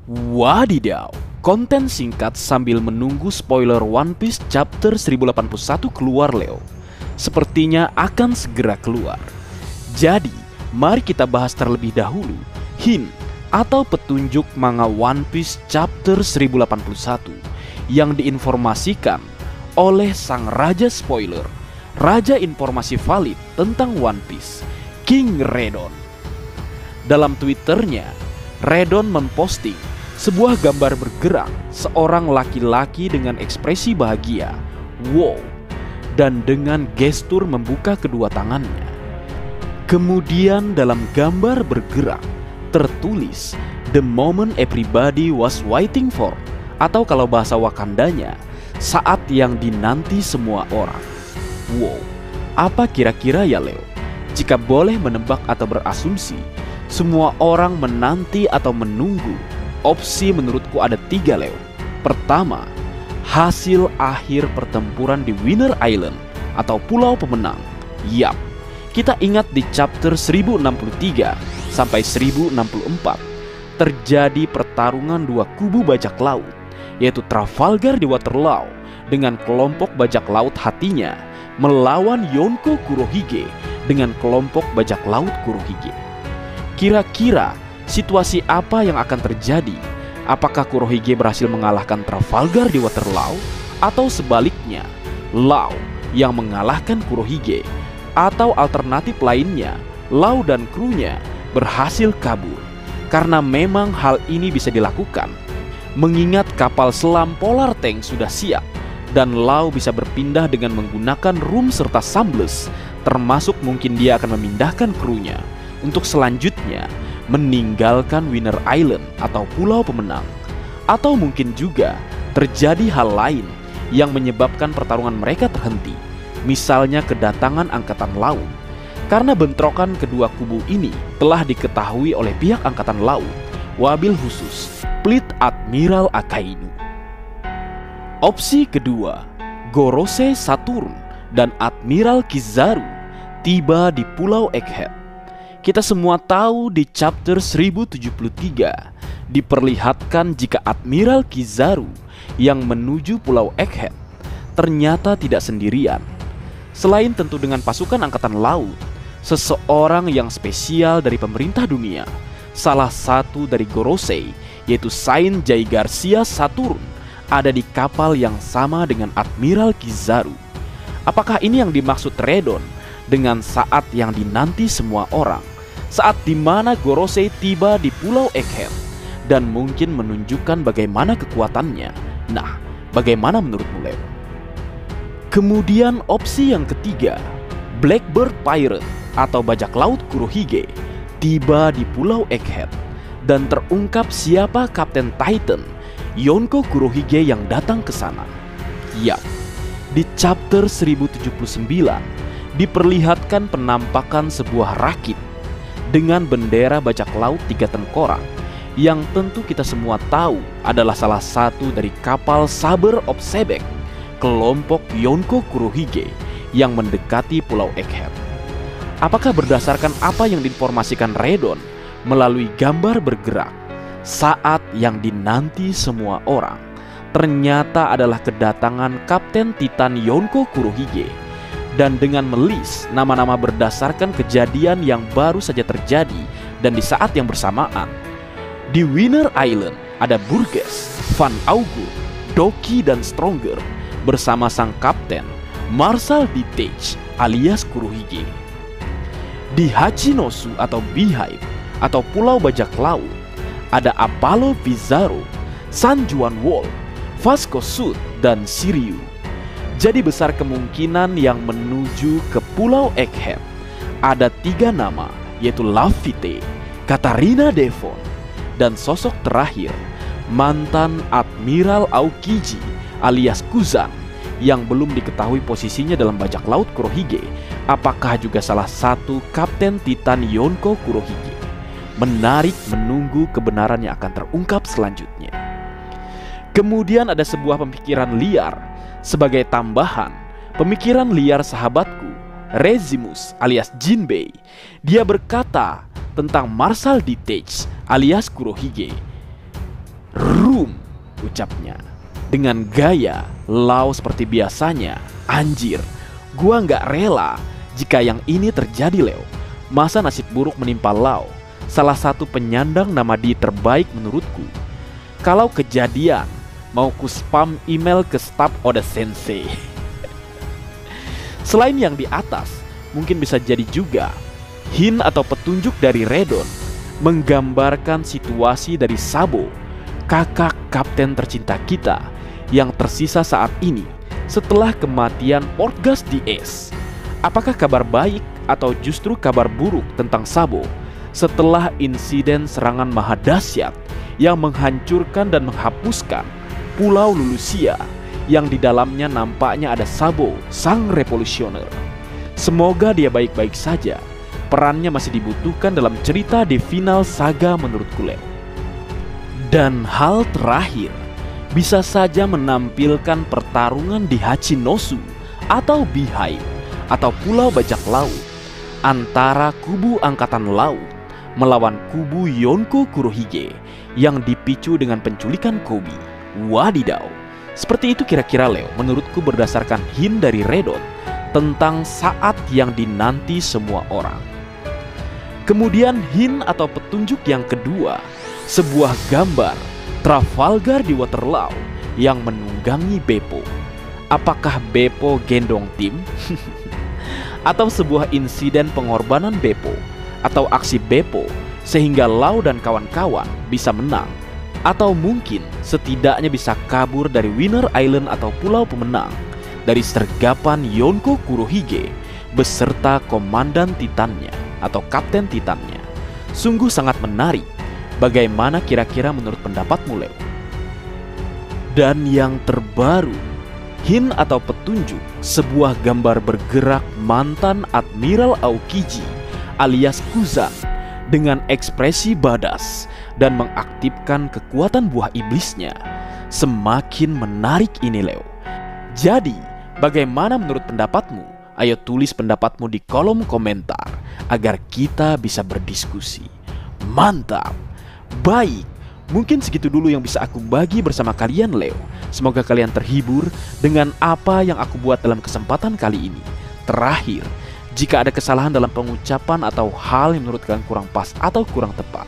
Wadidaw, konten singkat sambil menunggu spoiler One Piece chapter 1081 keluar Leo. Sepertinya akan segera keluar. Jadi, mari kita bahas terlebih dahulu hint atau petunjuk manga One Piece chapter 1081 yang diinformasikan oleh sang raja spoiler, raja informasi valid tentang One Piece, King Redon. Dalam Twitternya, Redon memposting sebuah gambar bergerak seorang laki-laki dengan ekspresi bahagia, wow, dan dengan gestur membuka kedua tangannya. Kemudian dalam gambar bergerak tertulis "The moment everybody was waiting for", atau kalau bahasa Wakandanya, saat yang dinanti semua orang. Wow, apa kira-kira ya Leo? Jika boleh menebak atau berasumsi, semua orang menanti atau menunggu. Opsi menurutku ada 3 Leo. Pertama, hasil akhir pertempuran di Winner Island atau Pulau Pemenang. Yap, kita ingat di chapter 1063 sampai 1064 terjadi pertarungan dua kubu bajak laut, yaitu Trafalgar di Waterloo dengan kelompok bajak laut hatinya melawan Yonko Kurohige dengan kelompok bajak laut Kurohige. Kira-kira situasi apa yang akan terjadi? Apakah Kurohige berhasil mengalahkan Trafalgar di Waterloo? Atau sebaliknya, Law yang mengalahkan Kurohige? Atau alternatif lainnya, Law dan krunya berhasil kabur? Karena memang hal ini bisa dilakukan, mengingat kapal selam Polar Tank sudah siap, dan Law bisa berpindah dengan menggunakan Room serta Sambles, termasuk mungkin dia akan memindahkan krunya untuk selanjutnya meninggalkan Winner Island atau Pulau Pemenang. Atau mungkin juga terjadi hal lain yang menyebabkan pertarungan mereka terhenti, misalnya kedatangan angkatan laut. Karena bentrokan kedua kubu ini telah diketahui oleh pihak angkatan laut, wabil khusus Fleet Admiral Akainu. Opsi kedua, Gorosei Saturn dan Admiral Kizaru tiba di Pulau Egghead. Kita semua tahu di chapter 1073 diperlihatkan jika Admiral Kizaru yang menuju Pulau Egghead ternyata tidak sendirian. Selain tentu dengan pasukan angkatan laut, seseorang yang spesial dari pemerintah dunia, salah satu dari Gorosei, yaitu Saint Jay Garcia Saturn, ada di kapal yang sama dengan Admiral Kizaru. Apakah ini yang dimaksud Redon dengan saat yang dinanti semua orang? Saat dimana Gorosei tiba di Pulau Egghead dan mungkin menunjukkan bagaimana kekuatannya. Nah, bagaimana menurutmu Leo? Kemudian opsi yang ketiga, Blackbird Pirate atau bajak laut Kurohige tiba di Pulau Egghead dan terungkap siapa Kapten Titan Yonko Kurohige yang datang ke sana. Yap, di chapter 1079 diperlihatkan penampakan sebuah rakit dengan bendera bajak laut 3 tengkorak yang tentu kita semua tahu adalah salah satu dari kapal Saber of Sebek, kelompok Yonko Kurohige yang mendekati Pulau Egghead. Apakah berdasarkan apa yang diinformasikan Redon melalui gambar bergerak, saat yang dinanti semua orang ternyata adalah kedatangan Kapten Titan Yonko Kurohige? Dan dengan melis nama-nama berdasarkan kejadian yang baru saja terjadi dan di saat yang bersamaan, di Winner Island ada Burgess, Van Augur, Doki dan Stronger bersama sang kapten Marshal Ditech alias Kurohige. Di Hachinosu atau Beehive atau Pulau Bajak Laut ada Apollo Pizarro, San Juan Wolf, Vasco Sud dan Shiryu. Jadi besar kemungkinan yang menuju ke Pulau Egghead ada 3 nama, yaitu Laffite, Katarina Devon, dan sosok terakhir mantan Admiral Aokiji alias Kuzan yang belum diketahui posisinya dalam bajak laut Kurohige. Apakah juga salah satu Kapten Titan Yonko Kurohige? Menarik menunggu kebenaran yang akan terungkap selanjutnya. Kemudian ada sebuah pemikiran liar sebagai tambahan, pemikiran liar sahabatku Rezimus alias Jinbei. Dia berkata tentang Marshal Ditech alias Kurohige. Room, ucapnya. Dengan gaya Lau seperti biasanya. Anjir, gua nggak rela jika yang ini terjadi, Leo. Masa nasib buruk menimpa Lau, salah satu penyandang nama di terbaik menurutku. Kalau kejadian, mau ku spam email ke staf Oda Sensei. Selain yang di atas, mungkin bisa jadi juga hint atau petunjuk dari Redon menggambarkan situasi dari Sabo, kakak kapten tercinta kita yang tersisa saat ini setelah kematian Portgas DS. Apakah kabar baik atau justru kabar buruk tentang Sabo setelah insiden serangan mahadahsyat yang menghancurkan dan menghapuskan Pulau Lulusia yang di dalamnya nampaknya ada Sabo, sang revolusioner. Semoga dia baik-baik saja. Perannya masih dibutuhkan dalam cerita di final saga menurutku, Leo. Dan hal terakhir, bisa saja menampilkan pertarungan di Hachinosu atau Beehive atau Pulau Bajak Laut antara kubu Angkatan Laut melawan kubu Yonko Kurohige yang dipicu dengan penculikan Koby. Wadidaw. Seperti itu kira-kira, Leo, menurutku berdasarkan hint dari Redon tentang saat yang dinanti semua orang. Kemudian hint atau petunjuk yang kedua, sebuah gambar Trafalgar di Waterloo yang menunggangi Beppo. Apakah Beppo gendong tim? Atau sebuah insiden pengorbanan Beppo atau aksi Beppo sehingga Lau dan kawan-kawan bisa menang? Atau mungkin setidaknya bisa kabur dari Winner Island atau Pulau Pemenang dari sergapan Yonko Kurohige beserta komandan Titannya atau kapten Titannya. Sungguh sangat menarik. Bagaimana kira-kira menurut pendapatmu, Leo? Dan yang terbaru, hint atau petunjuk sebuah gambar bergerak mantan Admiral Aokiji alias Kuzan dengan ekspresi badass dan mengaktifkan kekuatan buah iblisnya. Semakin menarik ini, Leo. Jadi, bagaimana menurut pendapatmu? Ayo tulis pendapatmu di kolom komentar agar kita bisa berdiskusi. Mantap. Baik, mungkin segitu dulu yang bisa aku bagi bersama kalian, Leo. Semoga kalian terhibur dengan apa yang aku buat dalam kesempatan kali ini. Terakhir, jika ada kesalahan dalam pengucapan atau hal yang menurut kalian kurang pas atau kurang tepat,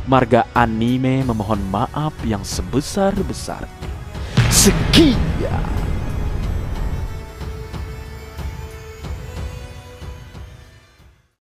Marga Anime memohon maaf yang sebesar-besarnya. Sekian.